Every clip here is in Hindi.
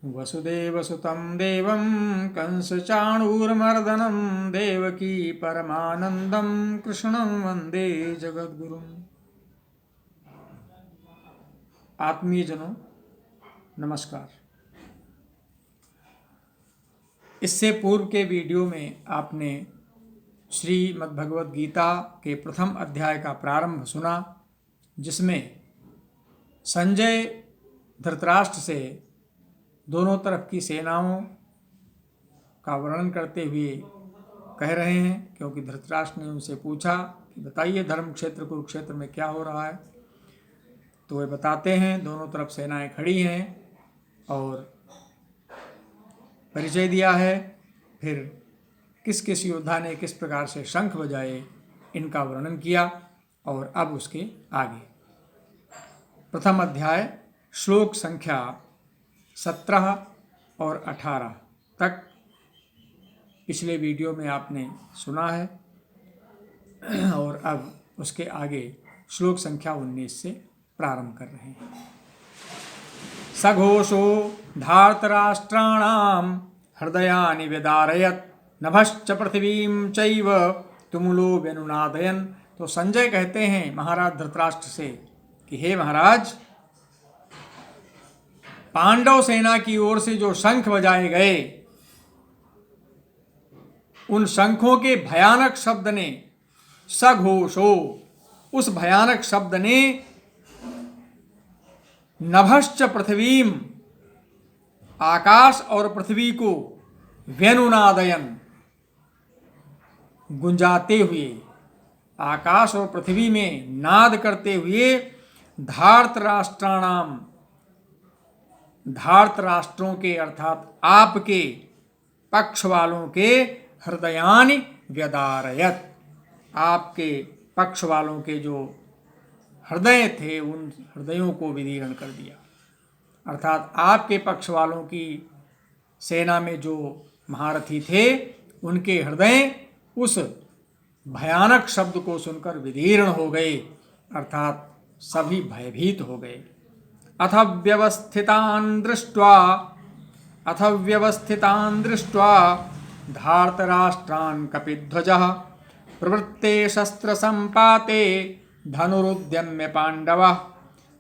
वसुदेवसुतं देवं कंसचाणूरमर्दनं देवकी परमानन्दं कृष्णं वन्दे जगद्गुरुम्। आत्मीयजनों नमस्कार। इससे पूर्व के वीडियो में आपने श्रीमद्भगवद गीता के प्रथम अध्याय का प्रारंभ सुना, जिसमें संजय धृतराष्ट्र से दोनों तरफ की सेनाओं का वर्णन करते हुए कह रहे हैं, क्योंकि धृतराष्ट्र ने उनसे पूछा कि बताइए धर्म क्षेत्र कुरुक्षेत्र में क्या हो रहा है। तो वे बताते हैं दोनों तरफ सेनाएं खड़ी हैं और परिचय दिया है। फिर किस किस योद्धा ने किस प्रकार से शंख बजाए इनका वर्णन किया। और अब उसके आगे प्रथम अध्याय श्लोक संख्या 17 और 18 तक पिछले वीडियो में आपने सुना है, और अब उसके आगे श्लोक संख्या 19 से प्रारंभ कर रहे हैं। सघोषो धार्तराष्ट्राणां हृदयानि व्यदारयत् नभश्च पृथिवीं चैव तुमुलो व्यनुनादयन्। तो संजय कहते हैं महाराज धृतराष्ट्र से कि हे महाराज, पांडव सेना की ओर से जो शंख बजाए गए, उन शंखों के भयानक शब्द ने, सघोषो, उस भयानक शब्द ने नभश्च पृथ्वीम, आकाश और पृथ्वी को, व्यनुनादयन, गुंजाते हुए, आकाश और पृथ्वी में नाद करते हुए, धार्तराष्ट्राणाम, धार्त राष्ट्रों के अर्थात आपके पक्ष वालों के, हृदयानि व्यदारयत, आपके पक्ष वालों के जो हृदय थे उन हृदयों को विदीर्ण कर दिया। अर्थात आपके पक्ष वालों की सेना में जो महारथी थे उनके हृदय उस भयानक शब्द को सुनकर विदीर्ण हो गए, अर्थात सभी भयभीत हो गए। अथ व्यवस्थितान् दृष्ट्वा धार्तराष्ट्रान् कपिध्वजः प्रवृत्ते शस्त्र संपाते धनुरुद्यम्य पांडवः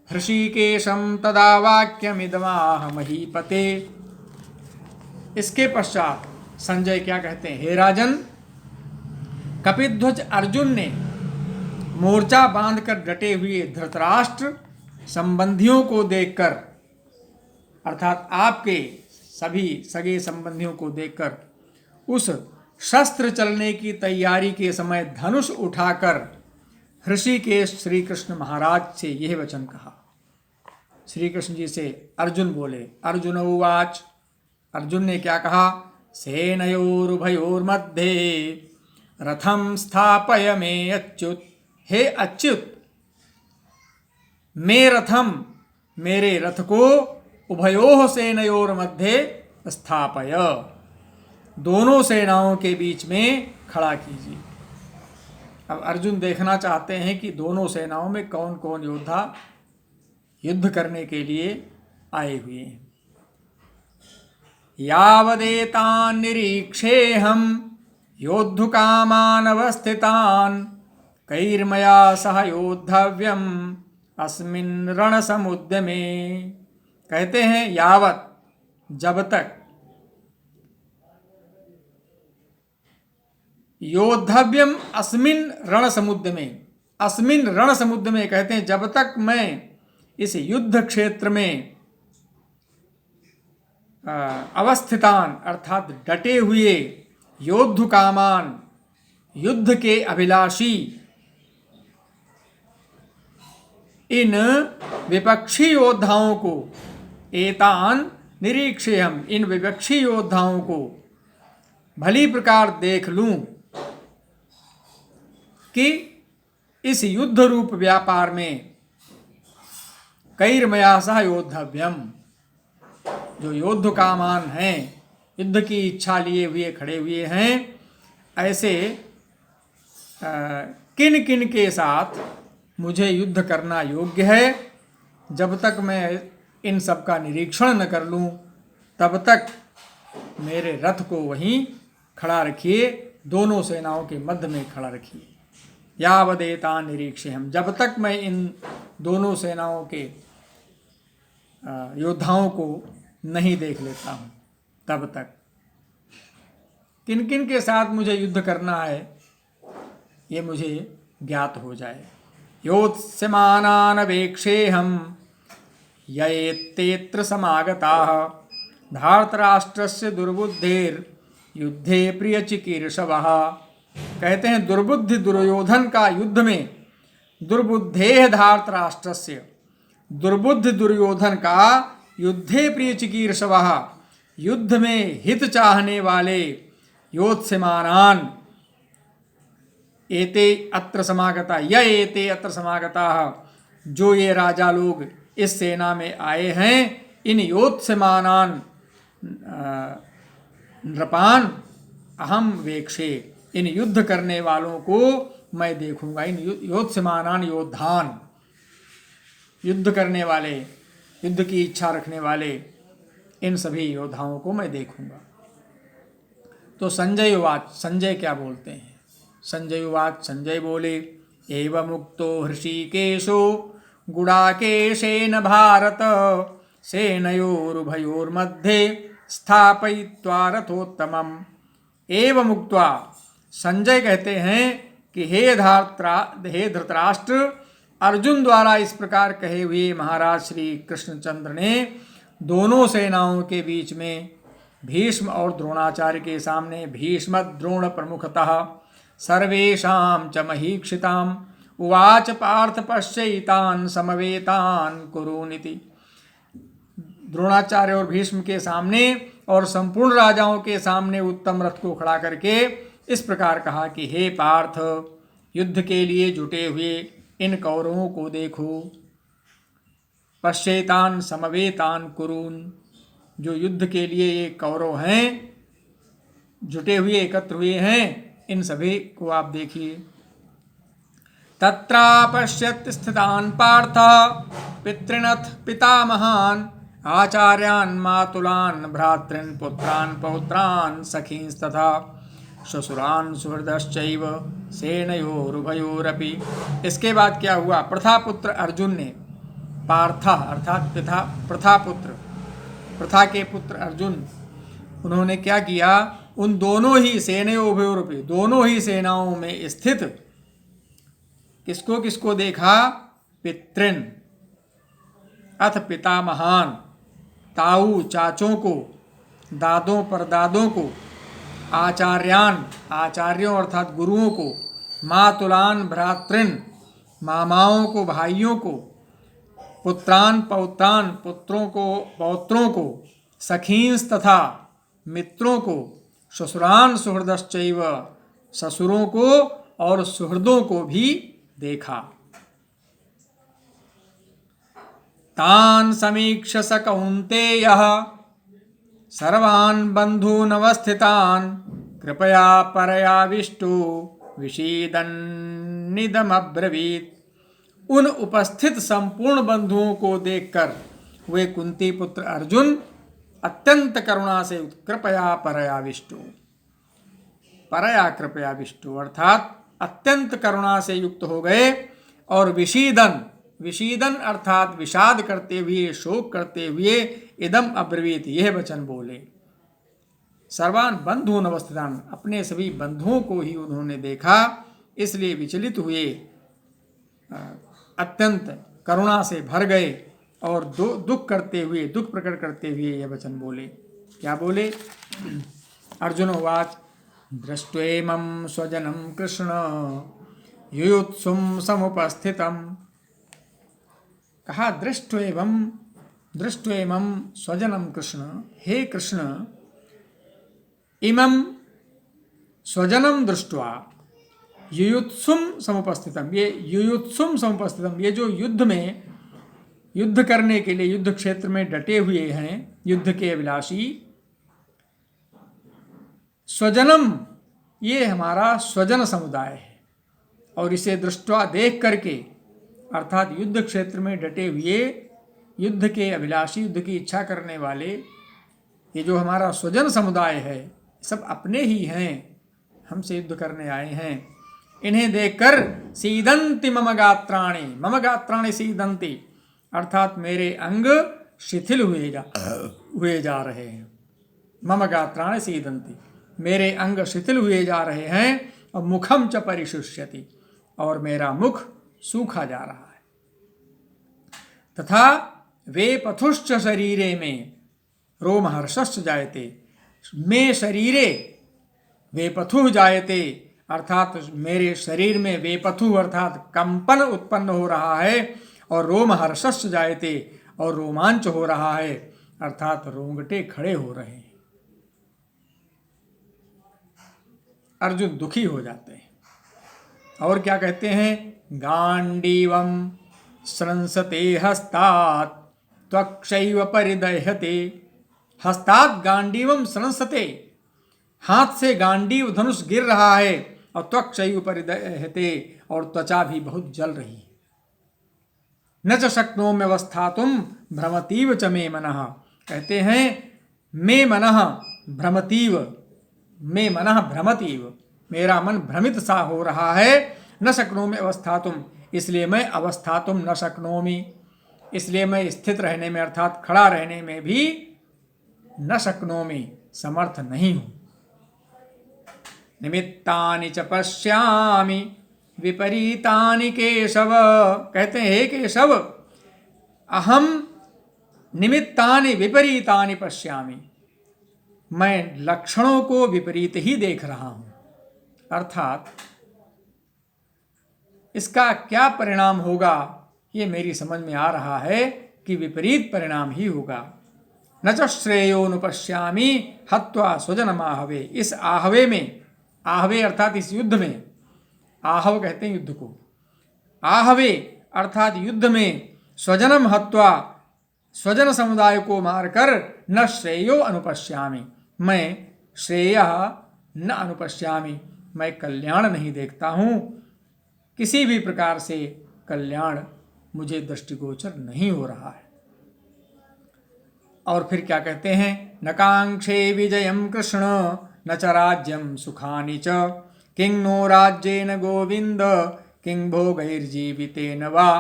हृषीकेशं तदा वाक्यमिदमाह महीपते। इसके पश्चात संजय क्या कहते हैं, हे राजन, कपिध्वज अर्जुन ने मोर्चा बांधकर डटे हुए धृतराष्ट्र संबंधियों को देखकर, अर्थात आपके सभी सगे संबंधियों को देखकर, उस शस्त्र चलने की तैयारी के समय धनुष उठाकर हृषिकेश श्री कृष्ण महाराज से यह वचन कहा। श्री कृष्ण जी से अर्जुन बोले, अर्जुन उवाच, अर्जुन ने क्या कहा, सेनयोरुभयोर्मध्ये रथम स्थापय मे अच्युत। हे अच्युत, मे रथम, मेरे रथ को, उभयोः सेनयोर मध्य स्थापय, दोनों सेनाओं के बीच में खड़ा कीजिए। अब अर्जुन देखना चाहते हैं कि दोनों सेनाओं में कौन कौन योद्धा युद्ध करने के लिए आए हुए हैं। यावदेतान् निरीक्षेऽहं योद्धुकामान् अवस्थितान् कैर्मया सह योद्धव्यम् अस्मिन् रणसमुद्र में। कहते हैं यावत, जब तक, योद्धव्यम अस्मिन् रणसमुद्र में, अस्मिन् रणसमुद्र में कहते हैं जब तक मैं इस युद्ध क्षेत्र में अवस्थितान, अर्थात डटे हुए, योद्धुकामान, युद्ध के अभिलाषी, इन विपक्षी योद्धाओं को, एतान निरीक्षेयम, इन विपक्षी योद्धाओं को भली प्रकार देख लूं कि इस युद्ध रूप व्यापार में कैर्मया सह योद्धव्यम, जो योद्धुकामान हैं, युद्ध की इच्छा लिए हुए खड़े हुए हैं, ऐसे किन किन के साथ मुझे युद्ध करना योग्य है। जब तक मैं इन सब का निरीक्षण न कर लूं, तब तक मेरे रथ को वहीं खड़ा रखिए, दोनों सेनाओं के मध्य में खड़ा रखिए। यावदेता निरीक्षे हम, जब तक मैं इन दोनों सेनाओं के योद्धाओं को नहीं देख लेता हूँ, तब तक किन किन के साथ मुझे युद्ध करना है ये मुझे ज्ञात हो जाए। योत्स्यमानानवेक्षेऽहं येत्तेऽत्र समागताः धार्तराष्ट्रस्य दुर्बुद्धेर्युद्धे प्रियचिकीर्षवः। कहते हैं दुर्बुद्धि दुर्योधन का युद्ध में, दुर्बुद्धेः धार्तराष्ट्रस्य, दुर्बुद्धि दुर्योधन का युद्धे प्रियचिकीर्षवः, युद्ध में हित चाहने वाले योत्स्यमानान एते अत्र समागता, य एते अत्र समागता, जो ये राजा लोग इस सेना में आए हैं, इन योत्स्यमानान नृपान अहम वेक्षे, इन युद्ध करने वालों को मैं देखूंगा। इन योत्स्यमानान योद्धान, युद्ध करने वाले, युद्ध की इच्छा रखने वाले इन सभी योद्धाओं को मैं देखूंगा। तो संजय उवाच, संजय क्या बोलते हैं? संजय उवाच, संजय बोले, एवमुक्तो हृषीकेशो गुडाकेशेन भारत सेनयोरुभयोर्मध्ये स्थापयित्वा रथोत्तमम्। एवमुक्त्वा, संजय कहते हैं कि हे धृतराष्ट्र, अर्जुन द्वारा इस प्रकार कहे हुए महाराज श्री कृष्णचंद्र ने दोनों सेनाओं के बीच में भीष्म और द्रोणाचार्य के सामने भीष्म द्रोण प्रमुखतः सर्वेषां च महीक्षिताम् उवाच पार्थ पश्यैतान् समवेतान् कुरूनिति। द्रोणाचार्य और भीष्म के सामने और संपूर्ण राजाओं के सामने उत्तम रथ को खड़ा करके इस प्रकार कहा कि हे पार्थ, युद्ध के लिए जुटे हुए इन कौरवों को देखो। पश्यैतान् समवेतान् कुरून्, जो युद्ध के लिए ये कौरव हैं, जुटे हुए, एकत्र हुए हैं, इन सभी को आप देखिए। तत्रापश्यत् स्थितान् पार्थ पितृनथ पितामहान् आचार्यान् मातुलान् भ्रातॄन् पुत्रान् पौत्रान् सखींस्तथा श्वशुरान् सुहृदश्चैव सेनयोरुभयोरपि। इसके बाद क्या हुआ? प्रथापुत्र अर्जुन ने पार्था अर्थात प्रथापुत्र, प्रथा के पुत्र अर्जुन, उन्होंने क्या किया? उन दोनों ही सेनयोरुभयोरपि, दोनों ही सेनाओं में स्थित किसको किसको देखा? पितृन अथ पितामहान, ताऊ चाचों को, दादों परदादों को, आचार्यान आचार्यों अर्थात गुरुओं को, मातुलान भ्रातृन मामाओं को, भाइयों को, पुत्रान पौत्रान पुत्रों को, पौत्रों को, सखींस तथा मित्रों को, श्वशुरान सुहृदश्चैव ससुरों को और सुहृदों को भी देखा। तान समीक्ष स कौन्तेयः सर्वान् बन्धूनवस्थितान् कृपया परयाविष्टो विषीदन्निदमब्रवीत्। उन उपस्थित संपूर्ण बंधुओं को देखकर वे कुंती पुत्र अर्जुन अत्यंत करुणा से कृपया परयाविष्टो, परया कृपयाविष्टो अर्थात अत्यंत करुणा से युक्त हो गए और विषीदन, विषीदन अर्थात विषाद करते हुए, शोक करते हुए, इदम अब्रवीत, यह वचन बोले। सर्वान बंधून अवस्थितान, अपने सभी बंधुओं को ही उन्होंने देखा, इसलिए विचलित हुए, अत्यंत करुणा से भर गए और दुख करते हुए, दुख प्रकट करते हुए यह वचन बोले। क्या बोले? अर्जुन उवाच, दृष्ट्वेमं स्वजनं कृष्ण युयुत्सुं समुपस्थितम्। कहा दृष्ट्वेमं स्वजनं कृष्ण, हे कृष्ण, इमं स्वजनं दृष्ट्वा युयुत्सुम समुपस्थितम, ये युयुत्सुम समुपस्थितम, ये जो युद्ध में, युद्ध करने के लिए युद्ध क्षेत्र में डटे हुए हैं, युद्ध के अभिलाषी, स्वजनम, ये हमारा स्वजन समुदाय है। और इसे दृष्टवा देख करके, अर्थात युद्ध क्षेत्र में डटे हुए, युद्ध के अभिलाषी, युद्ध की इच्छा करने वाले ये जो हमारा स्वजन समुदाय है सब अपने ही हैं, हमसे युद्ध करने आए हैं। इन्हें देखकर सीदंती मम गात्राणि सीदंती, अर्थात मेरे अंग शिथिल हुए जा रहे हैं। मम गात्राणि सीदंती, मेरे अंग शिथिल हुए जा रहे हैं। और मुखम च परिशुष्यति, और मेरा मुख सूखा जा रहा है। तथा वे पथुश्च शरीरे में रोमहर्षश्च जायते, मे शरीरे वेपथु जायते, अर्थात मेरे शरीर में वेपथु अर्थात कंपन उत्पन्न हो रहा है, और रोमहर्षश्च जायते, और रोमांच हो रहा है, अर्थात रोंगटे खड़े हो रहे हैं। अर्जुन दुखी हो जाते हैं और क्या कहते हैं, गांडीवम स्रंसते हस्तात् त्वक्षैव परिदह्यते। हस्तात् गांडीवम स्रंसते, हाथ से गांडीव धनुष गिर रहा है, और त्वक्षैव परिदह्यते, और त्वचा भी बहुत जल रही है। न च शक्नोम्यवस्थातुं भ्रमतीव च मे मनः, कहते हैं मे मनः भ्रमतीव, मे मनः भ्रमतीव, मेरा मन भ्रमित सा हो रहा है। न शक्नोमि अवस्थातुं, इसलिए मैं अवस्थातुं न शक्नोमि, इसलिए मैं स्थित रहने में अर्थात खड़ा रहने में भी न शक्नोमि, समर्थ नहीं हूं। निमित्तानि च पश्यामि विपरीतानि केशव, कहते हैं हे केशव, अहम निमित्तानि विपरीतानि पश्यामि, मैं लक्षणों को विपरीत ही देख रहा हूं। अर्थात इसका क्या परिणाम होगा ये मेरी समझ में आ रहा है कि विपरीत परिणाम ही होगा। न च श्रेयोनुपश्यामि हत्वा स्वजनमाहवे, इस आहवे में, आहवे अर्थात इस युद्ध में, आहव कहते हैं युद्ध को, आहवे अर्थात युद्ध में स्वजनम हत्वा, स्वजन समुदाय को मारकर न श्रेयो अनुपश्यामि, मैं श्रेय न अनुपश्यामि, मैं कल्याण नहीं देखता हूँ, किसी भी प्रकार से कल्याण मुझे दृष्टिगोचर नहीं हो रहा है। और फिर क्या कहते हैं, न कांक्षे विजयम कृष्ण न च राज्यम सुखानि च, किंग नो राज्येन गोविंद किंग भोगैर्जीवितेन वा।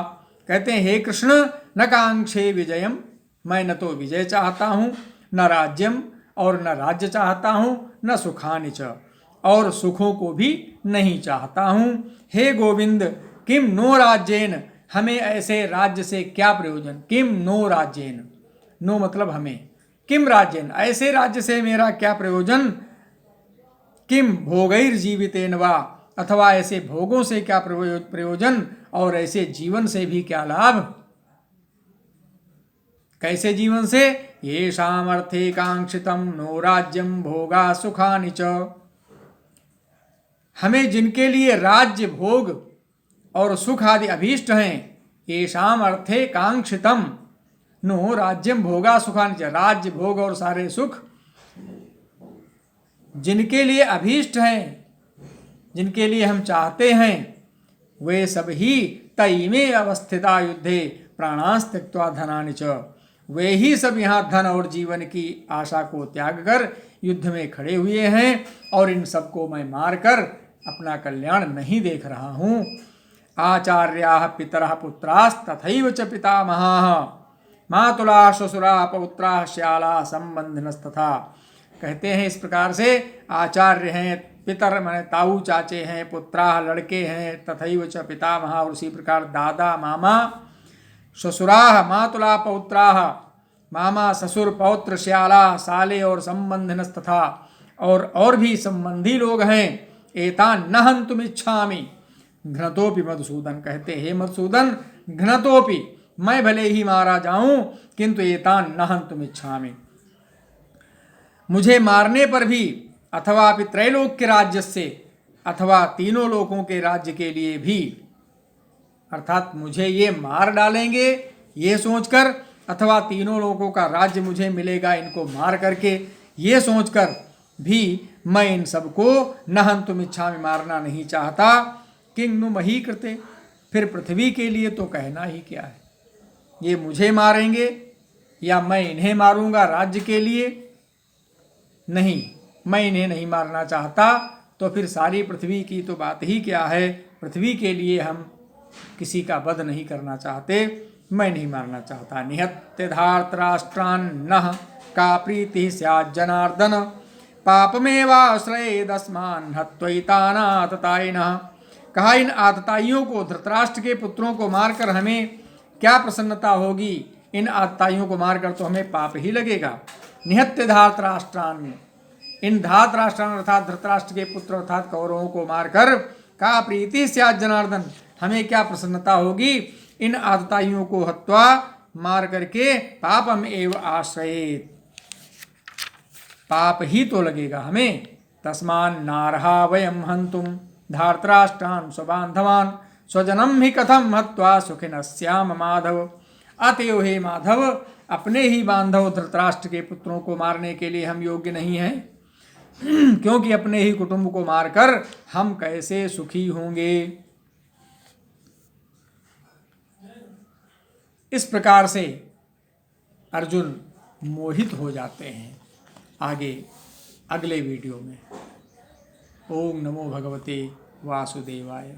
कहते हैं हे कृष्ण, न कांक्षे विजयम, मैं न तो विजय चाहता हूँ, न राज्यम और न राज्य चाहता हूँ, न सुखानि च, और सुखों को भी नहीं चाहता हूँ। हे गोविंद, किम नो राज्येन, हमें ऐसे राज्य से क्या प्रयोजन, किम नो राज्येन, नो मतलब हमें, किम राज्येन, ऐसे राज्य से मेरा क्या प्रयोजन, किम भोगैर्जीवितेन वा, अथवा ऐसे भोगों से क्या प्रयोजन, और ऐसे जीवन से भी क्या लाभ। कैसे जीवन से, येषाम् अर्थे कांक्षितम नो राज्यम भोगा सुखानि च, हमें जिनके लिए राज्य भोग और सुख आदि अभीष्ट हैं, येषाम् अर्थे कांक्षितम नो राज्यम भोगा सुखानि च, राज्य भोग और सारे सुख जिनके लिए अभीष्ट हैं, जिनके लिए हम चाहते हैं, वे सब ही तैमे अवस्थिता युद्धे प्राणांस त्यक्त्वा धनानि च, वे ही सब यहाँ धन और जीवन की आशा को त्याग कर युद्ध में खड़े हुए हैं, और इन सबको मैं मारकर अपना कल्याण नहीं देख रहा हूँ। आचार्याः पितरः पुत्रास्तथैव च पितामहाः मातुलाः श्वशुराः पौत्राः श्यालाः संबंधिनस्तथा। कहते हैं इस प्रकार से आचार्य हैं, पितर माने ताऊ चाचे हैं, पुत्राः लड़के हैं, तथैव च पितामह और उसी प्रकार दादा मामा, श्वशुराः मातुला पौत्राः मामा ससुर पौत्र श्याला साले और संबंधिनस्तथा और भी संबंधी लोग हैं। एतान न हन्तुमिच्छामि घ्नतोपि मधुसूदन, कहते हे मधुसूदन घ्नतोपि, मैं भले ही मारा जाऊं किंतु एतान न हन्तुमिच्छामि, मुझे मारने पर भी, अथवा त्रैलोक्य राज्य से, अथवा तीनों लोकों के राज्य के लिए भी, अर्थात मुझे ये मार डालेंगे ये सोचकर, अथवा तीनों लोगों का राज्य मुझे मिलेगा इनको मार करके, ये सोचकर भी मैं इन सबको न हन्तुमिच्छामि, मारना नहीं चाहता। किंग नु मही कृते, फिर पृथ्वी के लिए तो कहना ही क्या है, ये मुझे मारेंगे या मैं इन्हें मारूंगा राज्य के लिए, नहीं, मैं इन्हें नहीं मारना चाहता, तो फिर सारी पृथ्वी की तो बात ही क्या है। पृथ्वी के लिए हम किसी का वध नहीं करना चाहते, मैं नहीं मारना चाहता। निहत्य धार्तराष्ट्रान्नः का प्रीति स्यात् जनार्दन पापमेवाश्रयेदस्मान् हत्वैतान् आततायिनः। कहा, इन आतताइयों को, धृतराष्ट्र के पुत्रों को मारकर हमें क्या प्रसन्नता होगी। इन आतताइयों को मारकर तो हमें पाप ही लगेगा। निहत्य धार्तराष्ट्रान्, इन धार्तराष्ट्रान् अर्थात धृतराष्ट्र के पुत्र अर्थात कौरवों को मारकर का प्रीति स्यात् जनार्दन, हमें क्या प्रसन्नता होगी। इन आतताइयों को हत्वा मार करके पापम एव आश्रयेत्, पाप ही तो लगेगा हमें। तस्मान् नार्हा वयं हन्तुं धार्तराष्ट्रान् स्वबान्धवान् स्वजनं हि कथं हत्वा सुखिनः स्याम माधव। अतएव हे माधव, अपने ही बांधव धृतराष्ट्र के पुत्रों को मारने के लिए हम योग्य नहीं हैं, क्योंकि अपने ही कुटुंब को मारकर हम कैसे सुखी होंगे। इस प्रकार से अर्जुन मोहित हो जाते हैं। आगे अगले वीडियो में। ओम नमो भगवते वासुदेवाय।